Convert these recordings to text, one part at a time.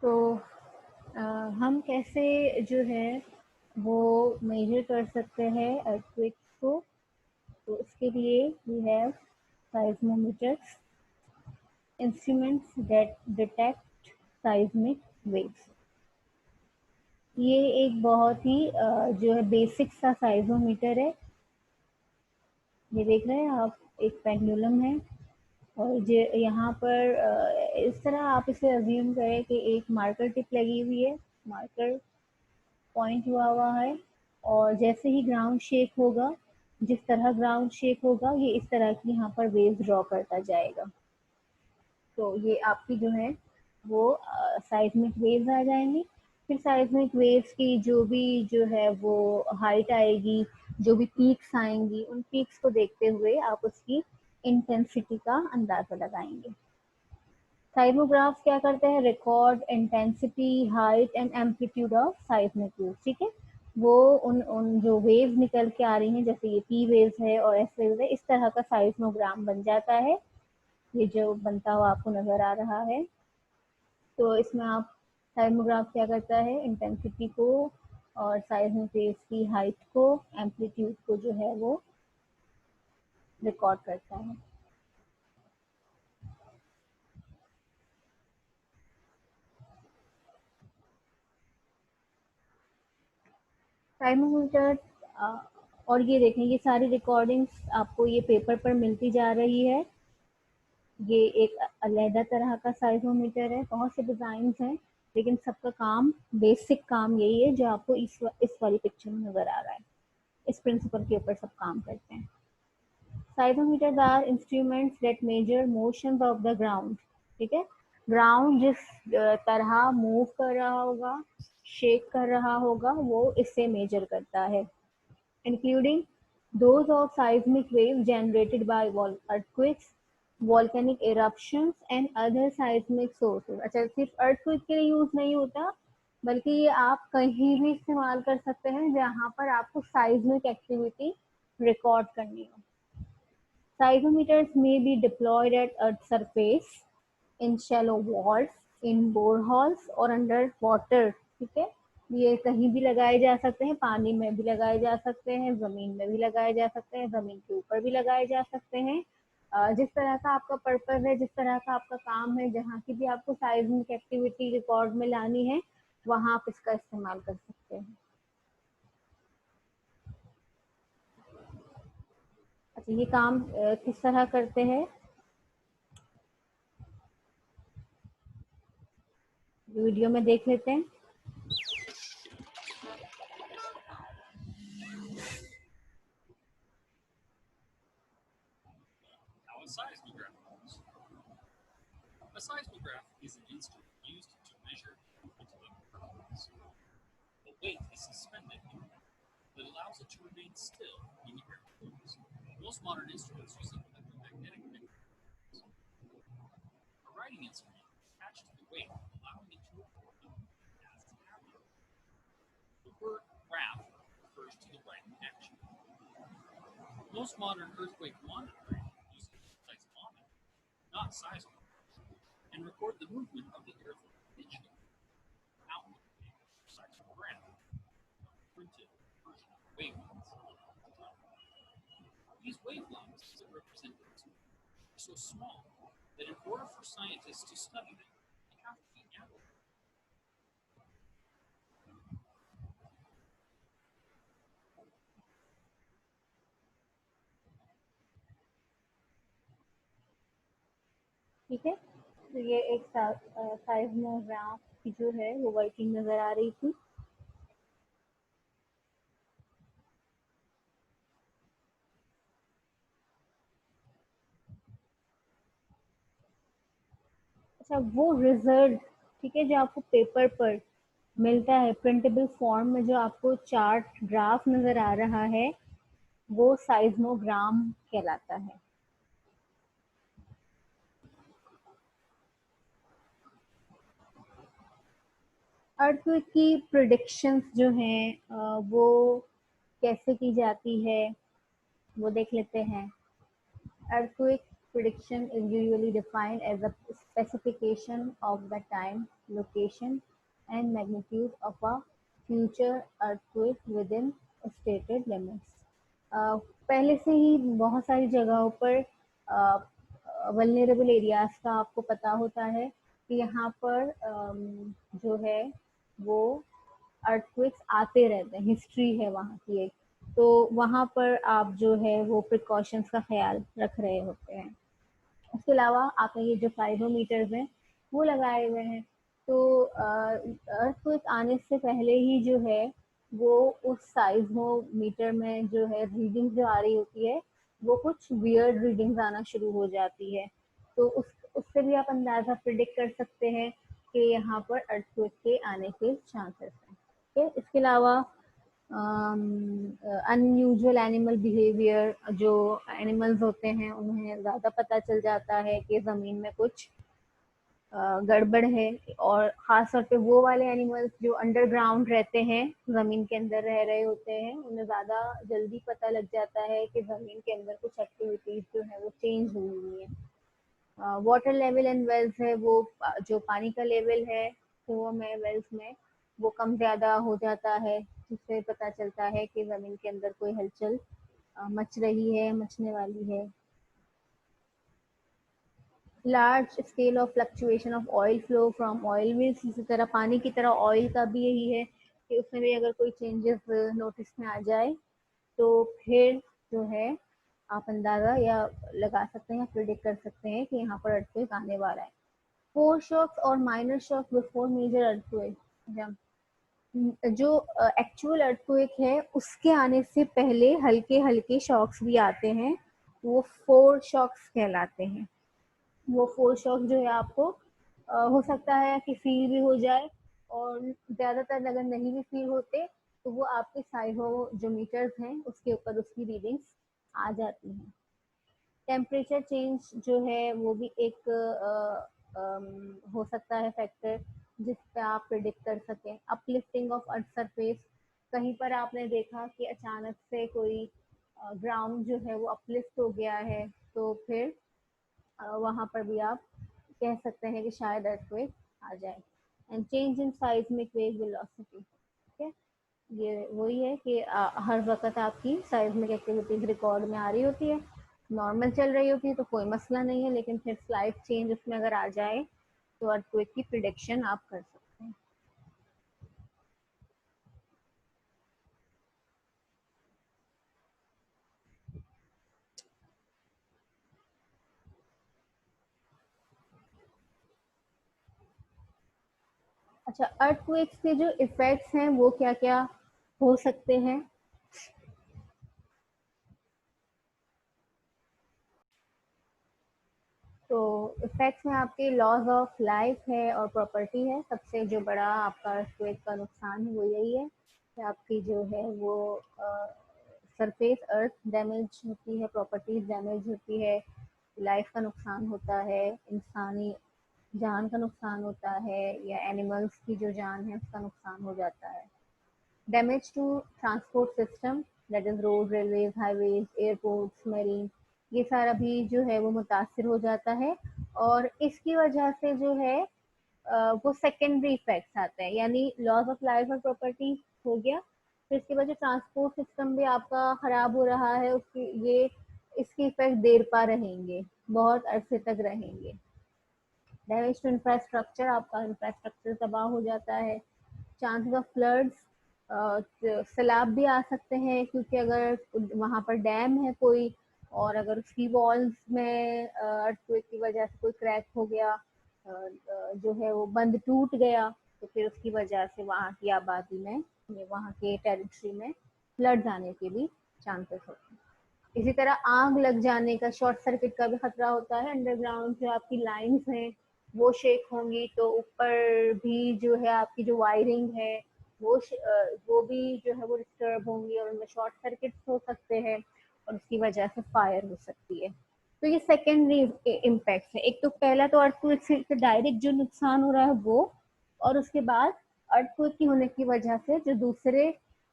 तो हम कैसे जो है वो मेजर कर सकते हैं अर्थक्वेक्स को। तो उसके लिए we have seismometers, instruments that detect seismic waves। ये एक बहुत ही जो है बेसिक सा साइजोमीटर है। ये देख रहे हैं आप, एक पेंडुलम है और यहाँ पर इस तरह आप इसे अज्यूम करें कि एक मार्कर टिप लगी हुई है, मार्कर पॉइंट हुआ है और जैसे ही ग्राउंड शेक होगा, जिस तरह ग्राउंड शेक होगा ये इस तरह की यहाँ पर वेव ड्रॉ करता जाएगा। तो ये आपकी जो है वो साइज्मिक वेव्स आ जाएंगी। फिर साइज्मिक वेव्स की जो है वो हाइट आएगी, जो भी पीक्स आएंगी, उन पीक्स को देखते हुए आप उसकी इंटेंसिटी का अंदाजा लगाएंगे। साइज्मोग्राफ क्या करते हैं? Record intensity, height and amplitude of seismic wave. ठीक है, वो उन जो वेव्स निकल के आ रही हैं, जैसे ये पी वेव्स है और एस वेव्स है, इस तरह का साइज्मोग्राम बन जाता है। ये जो बनता हुआ आपको नजर आ रहा है। तो इसमें आप साइज्मोग्राफ क्या करता है? इंटेंसिटी को और साइज्मिक वेव्स की हाइट को, एम्पलीट्यूड को जो है वो रिकॉर्ड करता है। साइज्मोमीटर और ये देखें, ये सारी रिकॉर्डिंग्स आपको ये पेपर पर मिलती जा रही है। ये एक अलग तरह का साइज्मोमीटर है, बहुत से डिजाइन हैं, लेकिन सबका काम, बेसिक काम यही है जो आपको इस वाली पिक्चर में नजर आ रहा है। इस प्रिंसिपल के ऊपर सब काम करते हैं। Seismometers are instruments that measure motions of the ground. ठीक है, ग्राउंड जिस तरह मूव कर रहा होगा, शेक कर रहा होगा, वो इससे मेजर करता है, including those of seismic waves generated by earthquakes, volcanic eruptions and other seismic sources। अच्छा, सिर्फ earthquake के लिए यूज नहीं होता, बल्कि ये आप कहीं भी इस्तेमाल कर सकते हैं जहाँ पर आपको seismic एक्टिविटी रिकॉर्ड करनी हो। Seismometers may be deployed at Earth's surface, in shallow vaults, in boreholes और under water। ठीक है, ये कहीं भी लगाए जा सकते हैं, पानी में भी लगाए जा सकते हैं, जमीन में भी लगाए जा सकते हैं, जमीन के ऊपर भी लगाए जा सकते हैं। जिस तरह का आपका पर्पज है, जिस तरह का आपका काम है, जहाँ की भी आपको साइज्मिक एक्टिविटी रिकॉर्ड में लानी है, वहाँ आप इसका इस्तेमाल कर सकते हैं। अच्छा, ये काम किस तरह करते हैं वीडियो में देख लेते हैं। How a seismograph works. A seismograph is an instrument used to measure movement of earthquakes. The weight is suspended in a that allows it to remain still when the earth moves. Most modern instruments use electromagnetic mechanisms. A writing instrument is attached to the weight, allowing it to record the movement as it's happening. The word graph refers to the writing action. Most modern earthquake monitoring uses a seismometer, not seismographs, and record the movement of the earth digitally. Output data for seismograph, printed version of wavelengths. These wavelengths that represent are so small that in order for scientists to study them, they have to be analyzed. ठीक है, तो ये एक साइज्मोग्राफ की जो है वो working नजर आ रही थी। अच्छा, वो रिजल्ट, ठीक है, जो आपको पेपर पर मिलता है प्रिंटेबल फॉर्म में, जो आपको चार्ट ग्राफ नजर आ रहा है, वो साइज्मोग्राम कहलाता है। अर्थक्वेक की प्रिडिक्शंस जो हैं वो कैसे की जाती है वो देख लेते हैं। Earthquake prediction is usually defined as a specification of the time, location, and magnitude of a future earthquake within stated limits. पहले से ही बहुत सारी जगहों पर वल्नरेबल एरियाज का आपको पता होता है कि यहाँ पर जो है वो अर्थक्वेक्स आते रहते हैं, हिस्ट्री है वहाँ की एक, तो वहाँ पर आप जो है वो प्रिकॉशंस का ख्याल रख रहे होते हैं। उसके अलावा आपने ये जो साइजोमीटर्स हैं वो लगाए हुए हैं, तो अर्थक्वेक आने से पहले ही जो है वो उस साइजोमीटर में जो है रीडिंग जो आ रही होती है वो कुछ वियर्ड रीडिंग्स आना शुरू हो जाती है, तो उससे भी आप अंदाज़ा प्रिडिक्ट कर सकते हैं कि यहाँ पर अर्थक्वेक के आने के चांसेस हैं। ठीक है, इसके अलावा अनयूजुअल एनिमल बिहेवियर, जो एनिमल्स होते हैं उन्हें ज़्यादा पता चल जाता है कि ज़मीन में कुछ गड़बड़ है, और ख़ास तौर पे वो वाले एनिमल्स जो अंडरग्राउंड रहते हैं, ज़मीन के अंदर रह रहे होते हैं, उन्हें ज़्यादा जल्दी पता लग जाता है कि ज़मीन के अंदर कुछ एक्टिविटीज़ जो है वो चेंज हुई हुई हैं। वाटर लेवल इन वेल्स है, वो जो पानी का लेवल है कुओं में, वेल्स में, वो कम ज़्यादा हो जाता है, जिससे पता चलता है कि ज़मीन के अंदर कोई हलचल मच रही है, मचने वाली है। Large scale of fluctuation of oil flow from oil mills, इसी तरह पानी की तरह ऑयल का भी यही है कि उसमें भी अगर कोई चेंजेस नोटिस में आ जाए तो फिर जो है आप अंदाज़ा या लगा सकते हैं या प्रिडिक्ट कर सकते हैं कि यहाँ पर अर्थक्वेक आने वाला है। फोर शॉक्स और minor shock before major earthquake, जो एक्चुअल अर्थक्वेक है उसके आने से पहले हल्के हल्के शॉक्स भी आते हैं, वो फोर शॉक्स कहलाते हैं। वो फोर शॉक्स जो है आपको हो सकता है कि फील भी हो जाए, और ज़्यादातर अगर नहीं भी फील होते तो वो आपके साइजोमीटर्स हैं उसके ऊपर उसकी रीडिंग्स आ जाती हैं। टेम्परेचर चेंज जो है वो भी एक हो सकता है फैक्टर जिस पे आप प्रिडिक्ट कर सकें। अपलिफ्टिंग ऑफ अर्थ सरफेस, कहीं पर आपने देखा कि अचानक से कोई ग्राउंड जो है वो अपलिफ्ट हो गया है, तो फिर वहाँ पर भी आप कह सकते हैं कि शायद अर्थक्वेक आ जाए। And change in seismic wave velocity, ठीक है, ये वही है कि हर वक्त आपकी साइज्मिक एक्टिविटीज रिकॉर्ड में आ रही होती है, नॉर्मल चल रही होती है तो कोई मसला नहीं है, लेकिन फिर स्लाइड चेंज उसमें अगर आ जाए तो अर्थक्वेक की प्रिडिक्शन आप कर सकते हैं। अच्छा, अर्थक्वेक्स के जो इफेक्ट्स हैं वो क्या क्या हो सकते हैं? तो इफेक्ट्स में आपके लॉस ऑफ लाइफ है और प्रॉपर्टी है। सबसे जो बड़ा आपका अर्थक्वेक का नुकसान है वो यही है कि आपकी जो है वो सरफेस अर्थ डैमेज होती है, प्रॉपर्टीज डैमेज होती है, लाइफ का नुकसान होता है, इंसानी जान का नुकसान होता है, या एनिमल्स की जो जान है उसका नुकसान हो जाता है। Damage to transport system, that is road, railways, highways, airports, marine, ये सारा भी जो है वो मुतासर हो जाता है, और इसकी वजह से जो है वो सेकेंडरी इफेक्ट्स आते हैं, यानी लॉस ऑफ लाइफ और प्रॉपर्टी हो गया, फिर इसके बाद जो ट्रांसपोर्ट सिस्टम भी आपका खराब हो रहा है, उसकी ये इसके इफेक्ट देर पा रहेंगे, बहुत अरसे तक रहेंगे। डैमेज टू इंफ्रास्ट्रक्चर, आपका इंफ्रास्ट्रक्चर तबाह हो जाता है। चांसेस ऑफ फ्लड्स, सैलाब भी आ सकते हैं, क्योंकि अगर वहाँ पर डैम है कोई, और अगर उसकी वॉल्स में अर्थक्वेक की वजह से कोई क्रैक हो गया, जो है वो बंद टूट गया, तो फिर उसकी वजह से वहाँ की आबादी में, वहाँ के टेरिटरी में फ्लड्स आने के भी चांसेस होते हैं। इसी तरह आग लग जाने का, शॉर्ट सर्किट का भी खतरा होता है। अंडरग्राउंड जो आपकी लाइंस हैं वो शेक होंगी, तो ऊपर भी जो है आपकी जो वायरिंग है वो भी जो है वो डिस्टर्ब होंगी, और उनमें शॉर्ट सर्किट हो सकते हैं, और उसकी वजह से फायर हो सकती है। तो ये सेकेंडरी इम्पैक्ट है। एक तो पहला तो अर्थक्वेक से डायरेक्ट जो नुकसान हो रहा है वो, और उसके बाद अर्थक्वेक की होने की वजह से जो दूसरे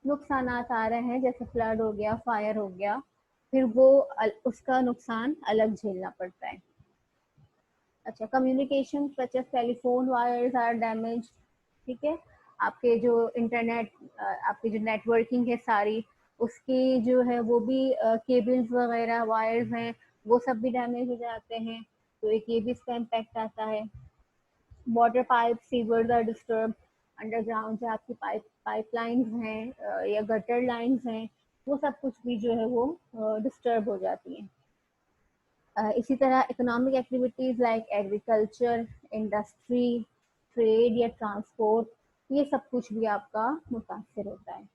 नुकसान आ रहे हैं, जैसे फ्लड हो गया, फायर हो गया, फिर वो उसका नुकसान अलग झेलना पड़ता है। अच्छा, communication such as telephone wires are damage, ठीक है, आपके जो इंटरनेट, आपकी जो नेटवर्किंग है सारी, उसकी जो है वो भी केबल्स वगैरह वायर्स हैं, वो सब भी डैमेज हो जाते हैं, तो एक ये भी इसका इम्पैक्ट आता है। Water pipe sewers are disturb, underground जो आपकी पाइपलाइंस हैं या गटर लाइंस हैं, वो सब कुछ भी जो है वो डिस्टर्ब हो जाती हैं। इसी तरह economic activities like agriculture, industry, trade या ट्रांसपोर्ट, ये सब कुछ भी आपका मुतासर होता है।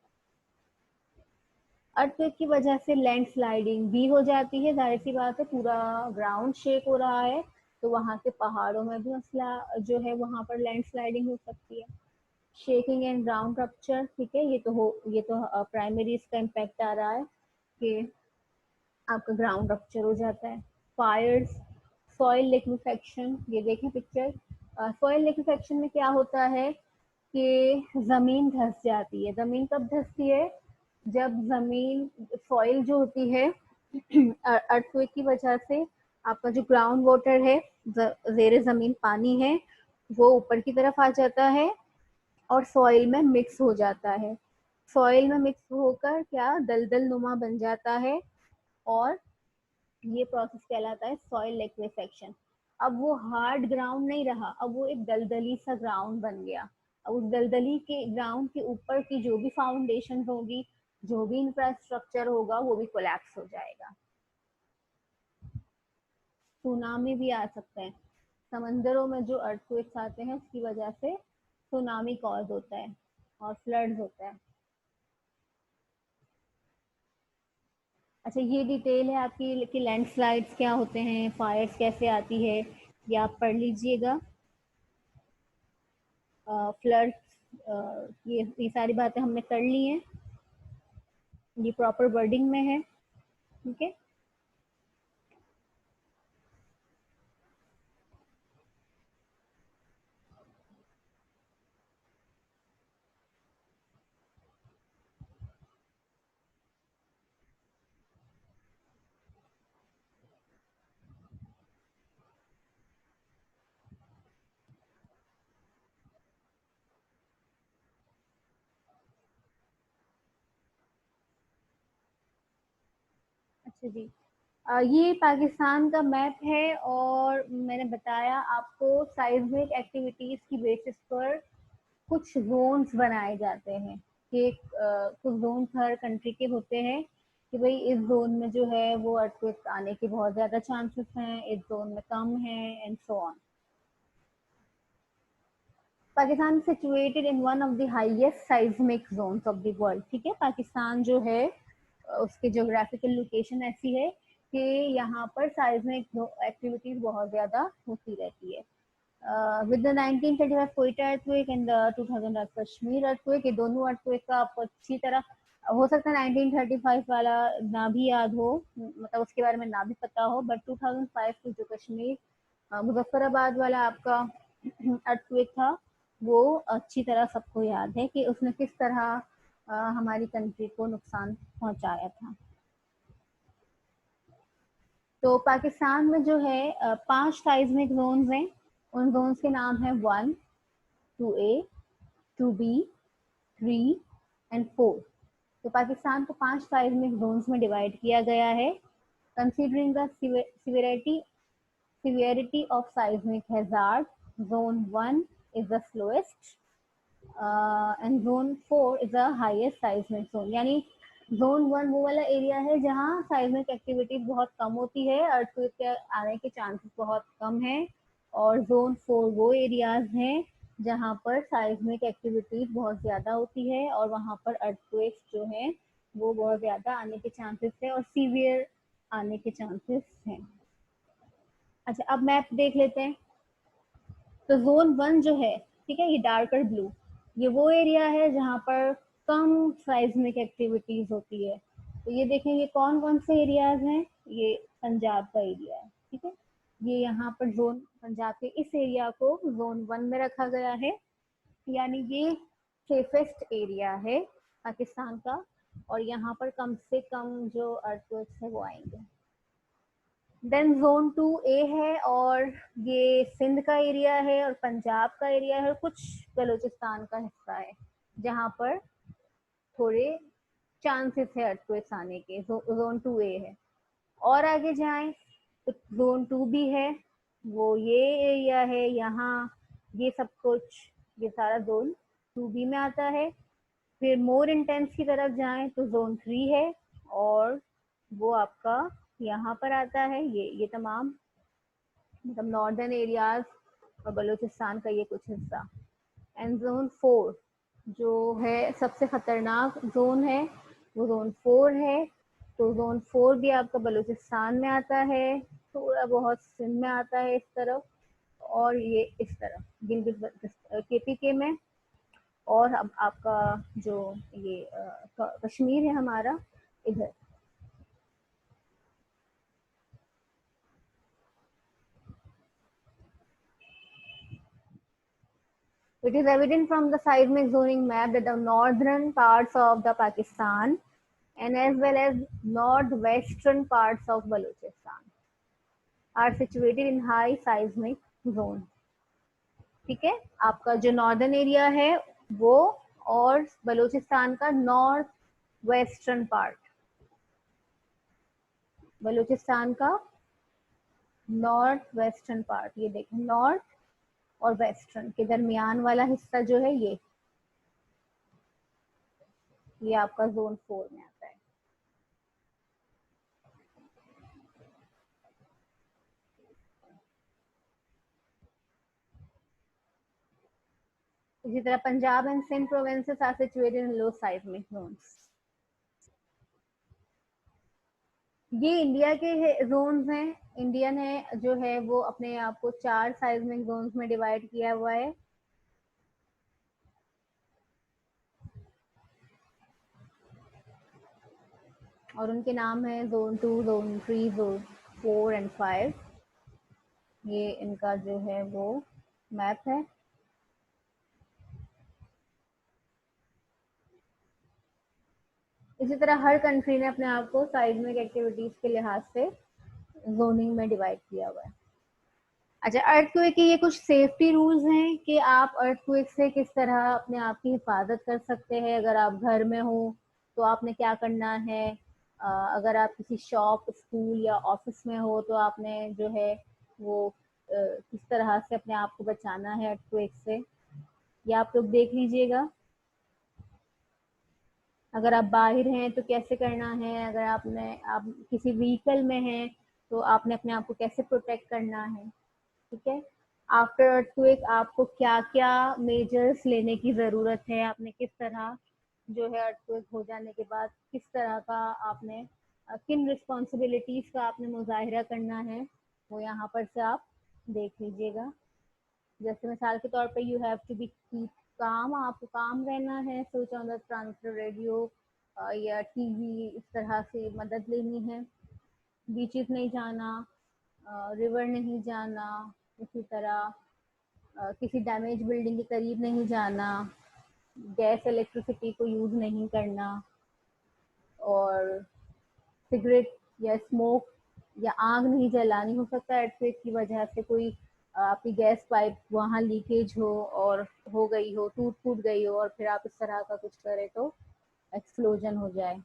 अर्थक्वेक की वजह से लैंडस्लाइडिंग भी हो जाती है, जाहिर सी बात है, पूरा ग्राउंड शेक हो रहा है, तो वहाँ के पहाड़ों में भी मसला जो है वहाँ पर लैंडस्लाइडिंग हो सकती है। शेकिंग एंड ग्राउंड रप्चर, ठीक है, ये तो प्राइमरी इसका इम्पैक्ट आ रहा है कि आपका ग्राउंड रप्चर हो जाता है। फायर्स, सॉइल लिक्विफेक्शन, ये देखें पिक्चर, सॉइल लिक्विफेक्शन में क्या होता है कि जमीन धंस जाती है। जमीन कब धंसती है? जब जमीन, सॉइल जो होती है अर्थक्वेक की वजह से आपका जो ग्राउंड वाटर है, जेर जमीन पानी है, वो ऊपर की तरफ आ जाता है और सॉइल में मिक्स हो जाता है। सॉइल में मिक्स होकर क्या दलदल नुमा बन जाता है, और ये प्रोसेस कहलाता है सॉइल लिक्विफेक्शन। अब वो हार्ड ग्राउंड नहीं रहा, अब वो एक दलदली सा ग्राउंड बन गया। अब उस दलदली के ग्राउंड के ऊपर की जो भी फाउंडेशन होगी, जो भी इंफ्रास्ट्रक्चर होगा, वो भी कोलैप्स हो जाएगा। सुनामी भी आ सकते हैं, समंदरों में जो अर्थक्वेक्स आते हैं उसकी वजह से सुनामी कॉज होता है और फ्लड्स होता है। अच्छा, ये डिटेल है आपकी कि लैंडस्लाइड्स क्या होते हैं, फायर्स कैसे आती है, ये आप पढ़ लीजिएगा। फ्लड्स, ये सारी बातें हमने कर ली हैं, ये प्रॉपर वर्डिंग में है, ठीक है। अच्छा जी, ये पाकिस्तान का मैप है और मैंने बताया आपको साइज्मिक एक्टिविटीज की बेसिस पर कुछ जोन्स बनाए जाते हैं कि कुछ जोन्स हर कंट्री के होते हैं कि भाई इस जोन में जो है वो अर्थक्वेक आने के बहुत ज्यादा चांसेस हैं, इस जोन में कम है, and so on. Pakistan situated in one of the highest seismic zones of the world, ठीक है। पाकिस्तान जो है उसकी ज्योग्राफिकल लोकेशन ऐसी है कि यहाँ पर साइज्मिक एक्टिविटीज बहुत ज्यादा होती रहती है। With the 1935 Quetta earthquake and the 2000 Kashmir earthquake, ये दोनों अर्थक्वेक का आपको अच्छी तरह हो सकता है 1935 वाला ना भी याद हो, मतलब उसके बारे में ना भी पता हो, बट 2005 की जो कश्मीर मुजफ्फराबाद वाला आपका अर्थक्वेक था, वो अच्छी तरह सबको याद है कि उसने किस तरह हमारी कंट्री को नुकसान पहुंचाया था। तो पाकिस्तान में जो है 5 साइज्मिक जोन्स हैं, उन जोन्स के नाम है 1, 2A, 2B, 3 एंड 4। तो पाकिस्तान को 5 साइज्मिक जोन्स में डिवाइड किया गया है। Considering the severity of seismic hazard, zone 1 is the slowest and zone 4 is the highest seismic zone. यानी जोन 1 वो वाला एरिया है जहाँ साइज्मिक एक्टिविटी बहुत कम होती है, अर्थक्वेक के आने के चांसेस बहुत कम है, और जोन 4 वो एरियाज हैं जहाँ पर साइज्मिक एक्टिविटीज बहुत ज्यादा होती है और वहाँ पर अर्थक्वेक्स जो है वो बहुत ज्यादा आने के चांसेस है और सीवियर आने के चांसेस हैं। अच्छा, अब मैप देख लेते हैं। तो जोन 1 जो है, ठीक है, ये डार्कर ब्लू, ये वो एरिया है जहाँ पर कम साइज्मिक एक्टिविटीज होती है। तो ये देखें, ये कौन कौन से एरियाज हैं, ये पंजाब का एरिया है, ठीक है। ये यहाँ पर जोन पंजाब के इस एरिया को जोन 1 में रखा गया है, यानी ये सेफेस्ट एरिया है पाकिस्तान का। और यहाँ पर कम से कम जो अर्थक्वेक्स है वो आएंगे। देन जोन 2A है और ये सिंध का एरिया है और पंजाब का एरिया है और कुछ बलूचिस्तान का हिस्सा है जहाँ पर थोड़े चांसेस है अर्थक्वेक्स आने के। जोन 2A है। और आगे जाएं तो जोन 2B है, वो ये एरिया है यहाँ, ये सब कुछ, ये सारा जोन 2B में आता है। फिर मोर इंटेंस की तरफ जाएं तो जोन 3 है और वो आपका यहाँ पर आता है। ये तमाम मतलब नॉर्दर्न एरियाज और बलूचिस्तान का ये कुछ हिस्सा। एंड जोन 4 जो है सबसे खतरनाक जोन है वो जोन 4 है। तो जोन 4 भी आपका बलूचिस्तान में आता है, थोड़ा बहुत सिंध में आता है इस तरफ, और ये इस तरफ गिलगित KPK में। और अब आपका जो ये कश्मीर है हमारा इधर। It is evident from the seismic zoning map that the northern parts of the Pakistan and as well as northwestern parts of Balochistan are situated in high seismic zone. ठीक है, आपका जो नॉर्दर्न एरिया है वो और बलूचिस्तान का north western part, Balochistan का north western part, ये देखें नॉर्थ और वेस्टर्न के दरमियान वाला हिस्सा जो है ये आपका जोन 4 में आता है। इसी तरह Punjab and Sindh provinces are situated in low seismic zones. ये इंडिया के जोन्स हैं। इंडियन है जो है वो अपने आप को 4 साइज्मिक जोन्स में डिवाइड किया हुआ है। और उनके नाम है जोन 2, जोन 3, जोन 4 एंड 5। ये इनका जो है वो मैप है। इसी तरह हर कंट्री ने अपने आप को साइज्मिक एक्टिविटीज के लिहाज से जोनिंग में डिवाइड किया हुआ है। अच्छा, अर्थक्वेक के ये कुछ सेफ्टी रूल्स हैं कि आप अर्थक्वेक से किस तरह अपने आप की हिफाजत कर सकते हैं। अगर आप घर में हो तो आपने क्या करना है, अगर आप किसी शॉप, स्कूल या ऑफिस में हो तो आपने जो है वो किस तरह से अपने आप को बचाना है अर्थक्वेक से, ये आप लोग देख लीजिएगा। अगर आप बाहर हैं तो कैसे करना है, अगर आप किसी व्हीकल में हैं तो आपने अपने आप को कैसे प्रोटेक्ट करना है। ठीक है, आफ्टर अर्थक्वेक आपको क्या क्या मेजर्स लेने की ज़रूरत है, आपने किस तरह जो है अर्थक्वेक हो जाने के बाद किस तरह का आपने किन रिस्पॉन्सिबिलिटीज़ का आपने मुजाहिरा करना है, वो यहाँ पर से आप देख लीजिएगा। जैसे मिसाल के तौर पे you have to be keep calm, आपको काम रहना है, switch on the transfer radio या टीवी, इस तरह से मदद लेनी है। बीचेस नहीं जाना, रिवर नहीं जाना, इसी तरह किसी डैमेज बिल्डिंग के करीब नहीं जाना, गैस इलेक्ट्रिसिटी को यूज़ नहीं करना, और सिगरेट या स्मोक या आग नहीं जलानी। हो सकता है अर्थक्वेक की वजह से कोई आपकी गैस पाइप वहाँ लीकेज हो और हो गई हो, टूट फूट गई हो, और फिर आप इस तरह का कुछ करें तो एक्सप्लोजन हो जाए।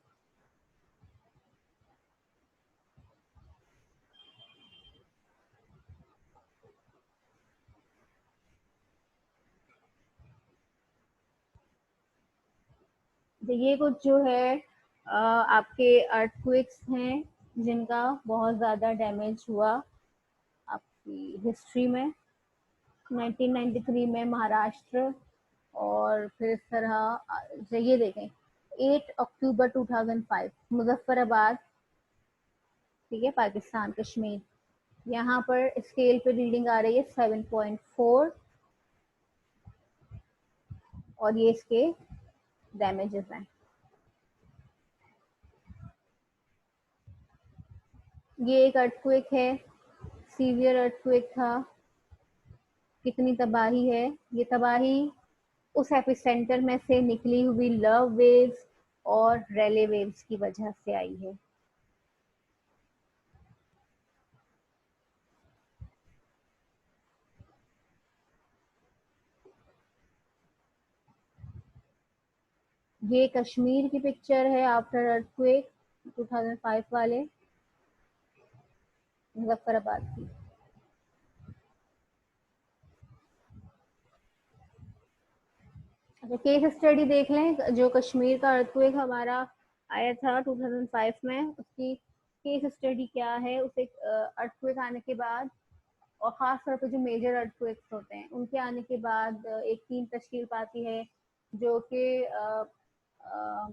तो ये कुछ जो है आपके अर्थक्वेक्स हैं जिनका बहुत ज़्यादा डैमेज हुआ आपकी हिस्ट्री में। 1993 में महाराष्ट्र, और फिर इस तरह ये देखें 8 अक्टूबर 2005 मुजफ्फराबाद, ठीक है, पाकिस्तान, कश्मीर। यहाँ पर स्केल पे रीडिंग आ रही है 7.4 और ये इसके डैमेजेस हैं। ये एक अर्थक्वेक है, सीवियर अर्थक्वेक था। कितनी तबाही है, ये तबाही उस एपिसेंटर में से निकली हुई लव वेव्स और रेले वेव्स की वजह से आई है। ये कश्मीर की पिक्चर है आफ्टर अर्थक्वेक 2005 वाले, मुजफ्फराबाद की। अच्छा, केस स्टडी देख लें, जो कश्मीर का अर्थक्वेक हमारा आया था 2005 में, उसकी केस स्टडी क्या है। उसे अर्थक्वेक आने के बाद, और ख़ास तौर पे जो मेजर अर्थक्वेक्स होते हैं उनके आने के बाद एक टीम तश्कील पाती है जो कि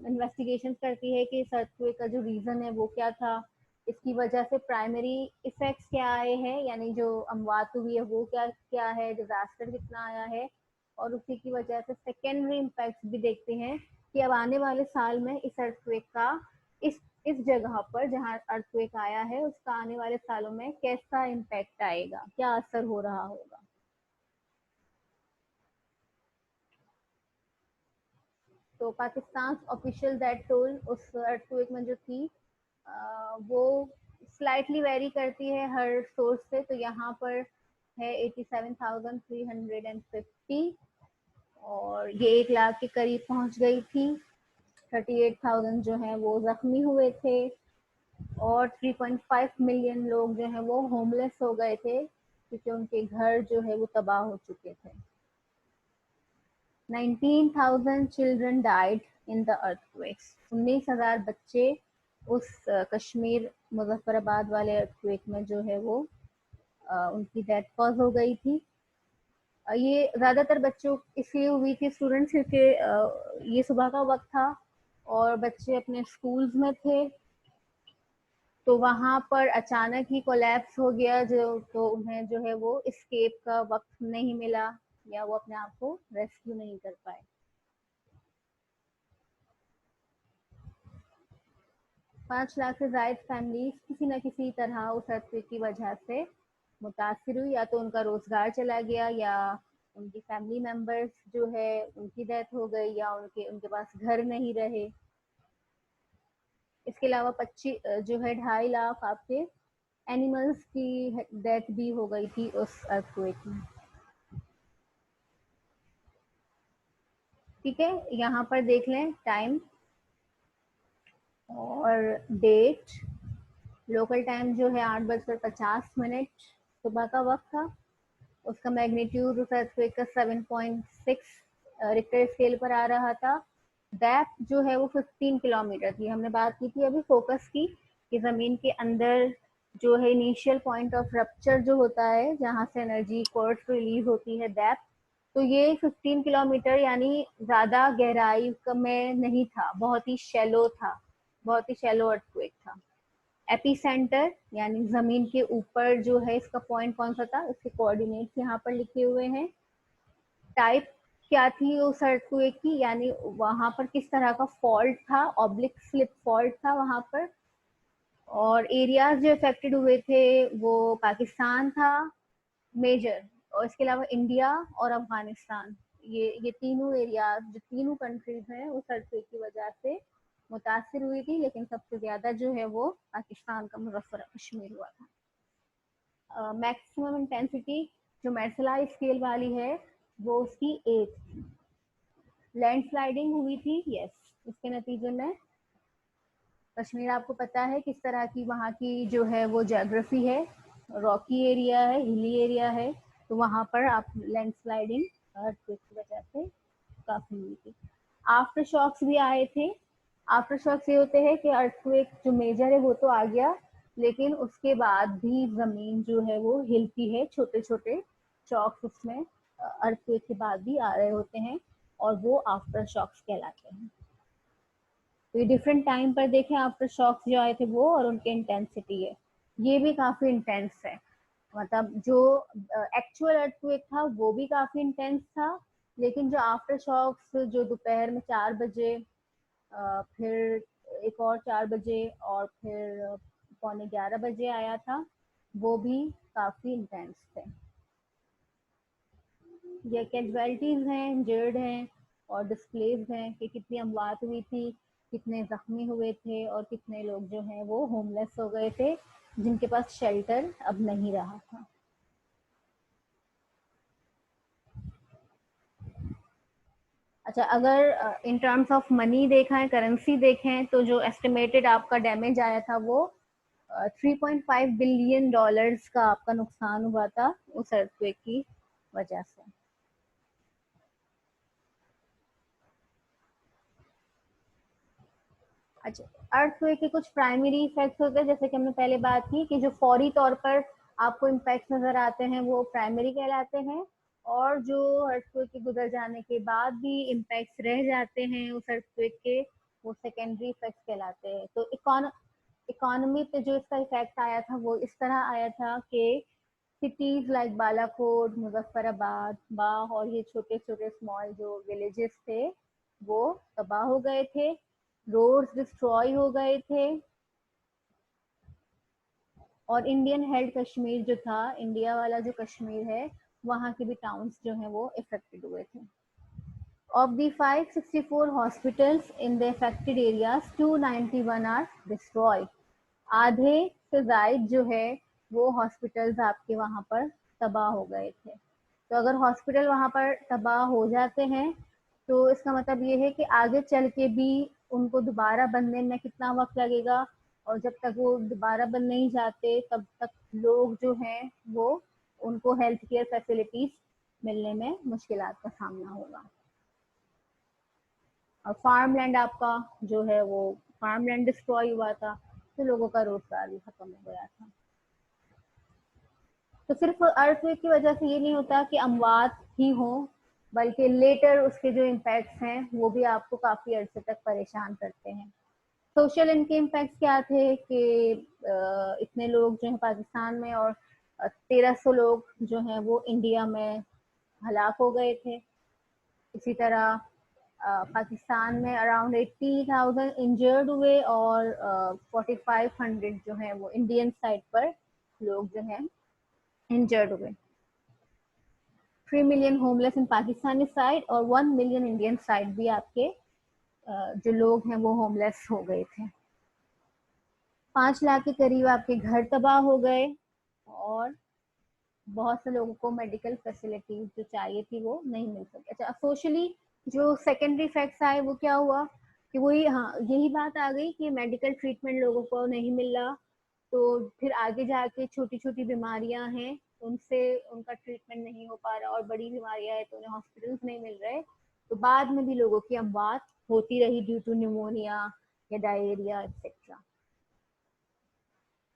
इन्वेस्टिगेशन करती है कि इस अर्थक्वेक का जो रीज़न है वो क्या था, इसकी वजह से प्राइमरी इफेक्ट्स क्या आए हैं, यानी जो अमवात हुई है वो क्या क्या है, डिजास्टर कितना आया है, और उसी की वजह से सेकेंडरी इम्पैक्ट्स भी देखते हैं कि अब आने वाले साल में इस अर्थक्वेक का इस जगह पर जहाँ अर्थक्वेक आया है उसका आने वाले सालों में कैसा इम्पैक्ट आएगा, क्या असर हो रहा होगा। तो पाकिस्तान ऑफिशियल दैट टोल उस अर्थक्वेक में जो थी वो स्लाइटली वेरी करती है हर सोर्स से। तो यहाँ पर है 87,350, और ये 1 लाख के करीब पहुंच गई थी। 38,000 जो है वो जख्मी हुए थे, और 3.5 मिलियन लोग जो है वो होमलेस हो गए थे क्योंकि उनके घर जो है वो तबाह हो चुके थे। 19,000 children died in the earthquakes. 19,000 बच्चे उस कश्मीर मुजफ्फराबाद वाले अर्थक्वेक में जो है वो उनकी डेथ कॉज हो गई थी। ये ज़्यादातर बच्चों इसलिए हुई थी स्टूडेंट्स क्योंकि ये सुबह का वक्त था और बच्चे अपने स्कूल्स में थे, तो वहाँ पर अचानक ही कोलैप्स हो गया, जो तो उन्हें जो है वो एस्केप का वक्त नहीं मिला, या वो अपने आप को रेस्क्यू नहीं कर पाए। 5 लाख से ज्यादा फैमिलीज किसी न किसी तरह उस अर्थक्वेक की वजह से मुतासर हुई, या तो उनका रोजगार चला गया, या उनकी फैमिली मेंबर्स जो है उनकी डेथ हो गई, या उनके उनके पास घर नहीं रहे। इसके अलावा 25 जो है 2.5 लाख आपके एनिमल्स की डेथ भी हो गई थी उस अर्थक्वेक में। ठीक है, यहाँ पर देख लें टाइम और डेट। लोकल टाइम जो है 8:50 सुबह का वक्त था। उसका मैग्नीट्यूड उस अर्थक्वेक का 7.6 रिक्टर स्केल पर आ रहा था। डेप्थ जो है वो 15 किलोमीटर थी। हमने बात की थी अभी फोकस की कि जमीन के अंदर जो है इनिशियल पॉइंट ऑफ रप्चर जो होता है जहाँ से एनर्जी कोर्स रिलीज होती है, डेप्थ, तो ये 15 किलोमीटर यानी ज्यादा गहराई में नहीं था, बहुत ही शैलो था, बहुत ही शैलो अर्थक्वेक था। एपिसेंटर यानी जमीन के ऊपर जो है इसका पॉइंट कौन सा था, इसके कोऑर्डिनेट्स यहाँ पर लिखे हुए हैं। टाइप क्या थी उस अर्थक्वेक की, यानी वहां पर किस तरह का फॉल्ट था, ऑब्लिक स्लिप फॉल्ट था वहां पर। और एरियाज जो इफेक्टेड हुए थे वो पाकिस्तान था मेजर, और इसके अलावा इंडिया और अफगानिस्तान, ये तीनों एरिया, जो तीनों कंट्रीज हैं उस अर्थक्वेक की वजह से मुतासर हुई थी, लेकिन सबसे ज्यादा जो है वो पाकिस्तान का मुजफ्फर कश्मीर हुआ था। मैक्सिमम इंटेंसिटी जो मेर्सला स्केल वाली है वो उसकी 8 थी। लैंडस्लाइडिंग हुई थी, यस, इसके नतीजे में कश्मीर आपको पता है किस तरह की वहाँ की जो है वो जोग्राफी है, रॉकी एरिया है, हिली एरिया है, तो वहाँ पर आप लैंडस्लाइडिंग अर्थक्वेक की वजह से काफी हुई थी। आफ्टर शॉक्स भी आए थे। आफ्टर शॉक्स ये होते हैं कि अर्थक्वेक जो मेजर है वो तो आ गया, लेकिन उसके बाद भी जमीन जो है वो हिलती है, छोटे छोटे शॉक्स उसमें अर्थक्वेक के बाद भी आ रहे होते हैं, और वो आफ्टर शॉक्स कहलाते हैं। तो ये डिफरेंट टाइम पर देखें आफ्टर शॉक्स जो आए थे वो, और उनके इंटेंसिटी है, ये भी काफी इंटेंस है। मतलब जो एक्चुअल अर्थक्वेक था वो भी काफी इंटेंस था, लेकिन जो आफ्टर शॉक्स जो दोपहर में 4 बजे, फिर एक और 4 बजे, और फिर 11:15 बजे आया था, वो भी काफी इंटेंस थे। ये कैजुअलिटीज हैं, इंजर्ड हैं और डिस्प्लेस हैं कि कितनी अमवात हुई थी, कितने जख्मी हुए थे और कितने लोग जो हैं वो होमलेस हो गए थे, जिनके पास शेल्टर अब नहीं रहा था। अच्छा, अगर इन टर्म्स ऑफ मनी देखा है, करेंसी देखें, तो जो एस्टिमेटेड आपका डैमेज आया था वो 3.5 बिलियन डॉलर्स का आपका नुकसान हुआ था उस अर्थक्वेक की वजह से। अच्छा, अर्थक्वेक के कुछ प्राइमरी इफेक्ट्स होते हैं, जैसे कि हमने पहले बात की कि जो फौरी तौर पर आपको इम्पैक्ट नजर आते हैं वो प्राइमरी कहलाते हैं, और जो अर्थक्वेक के गुजर जाने के बाद भी इम्पैक्ट्स रह जाते हैं उस अर्थक्वेक के, वो सेकेंडरी इफेक्ट्स कहलाते हैं। तो इकोनॉमी पे जो इसका इफेक्ट आया था वो इस तरह आया था कि सिटीज लाइक बालाकोट, मुजफ्फराबाद, बाह और ये छोटे छोटे स्मॉल जो विलेजेस थे वो तबाह हो गए थे, रोड्स डिस्ट्रॉय हो गए थे, और इंडियन हेल्ड कश्मीर जो था, इंडिया वाला जो कश्मीर है, वहाँ के भी टाउन्स जो हैं वो इफेक्टेड हुए थे। Of the 564 hospitals in the affected areas, 291 are destroyed. आधे से ज्यादा जो है वो हॉस्पिटल्स आपके वहां पर तबाह हो गए थे। तो अगर हॉस्पिटल वहां पर तबाह हो जाते हैं तो इसका मतलब ये है कि आगे चल के भी उनको दोबारा बनने में कितना वक्त लगेगा, और जब तक वो दोबारा बन नहीं जाते तब तक लोग जो हैं वो उनको हेल्थ केयर फैसिलिटीज मिलने में मुश्किलात का सामना होगा। और फार्म लैंड आपका जो है वो फार्म लैंड डिस्ट्रॉय हुआ था, तो लोगों का रोजगार भी खत्म हो गया था। तो सिर्फ अर्थक्वेक की वजह से ये नहीं होता कि अमवात ही हो, बल्कि लेटर उसके जो इम्पैक्ट्स हैं वो भी आपको काफी अरसे तक परेशान करते हैं। सोशल इनके इम्पैक्ट्स क्या थे कि इतने लोग जो है पाकिस्तान में, और 1300 लोग जो हैं वो इंडिया में हलाक हो गए थे। इसी तरह पाकिस्तान में अराउंड 80,000 इंजर्ड हुए, और 4500 जो है वो इंडियन साइड पर लोग जो हैं इंजर्ड हुए। 3 मिलियन होमलेस इन पाकिस्तानी साइड, और 1 मिलियन इंडियन साइड भी आपके जो लोग हैं वो होमलेस हो गए थे। 5 लाख के करीब आपके घर तबाह हो गए, और बहुत से लोगों को मेडिकल फैसिलिटीज जो चाहिए थी वो नहीं मिल सकी। अच्छा, सोशली जो सेकेंडरी इफेक्ट्स आए वो क्या हुआ कि वही, हाँ, यही बात आ गई कि मेडिकल ट्रीटमेंट लोगों को नहीं मिल रहा, तो फिर आगे जाके छोटी छोटी बीमारियां हैं उनसे उनका ट्रीटमेंट नहीं हो पा रहा, और बड़ी बीमारियां हैं तो उन्हें हॉस्पिटल्स नहीं मिल रहे, तो बाद में भी लोगों की अमवात होती रही ड्यू टू न्यूमोनिया या डायरिया एक्सेट्रा।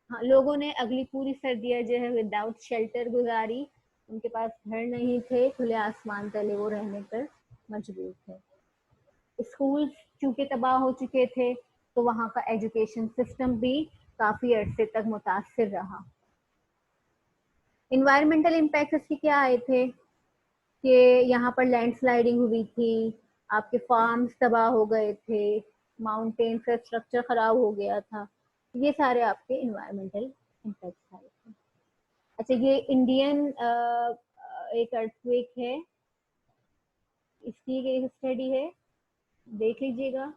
हाँ, लोगों ने अगली पूरी सर्दियाँ जो है विदाउट शेल्टर गुजारी, उनके पास घर नहीं थे, खुले आसमान तले वो रहने पर मजबूर थे। स्कूल चूंकि तबाह हो चुके थे, तो वहाँ का एजुकेशन सिस्टम भी काफी अरसे तक मुतासर रहा। इन्वायरमेंटल इम्पैक्ट इसके क्या आए थे कि यहाँ पर लैंडस्लाइडिंग हुई थी, आपके फार्म्स तबाह हो गए थे, माउंटेन का स्ट्रक्चर खराब हो गया था, ये सारे आपके इन्वायरमेंटल इम्पैक्ट आए थे। अच्छा, ये इंडियन एक अर्थक्वेक है, इसकी एक स्टडी है, देख लीजिएगा।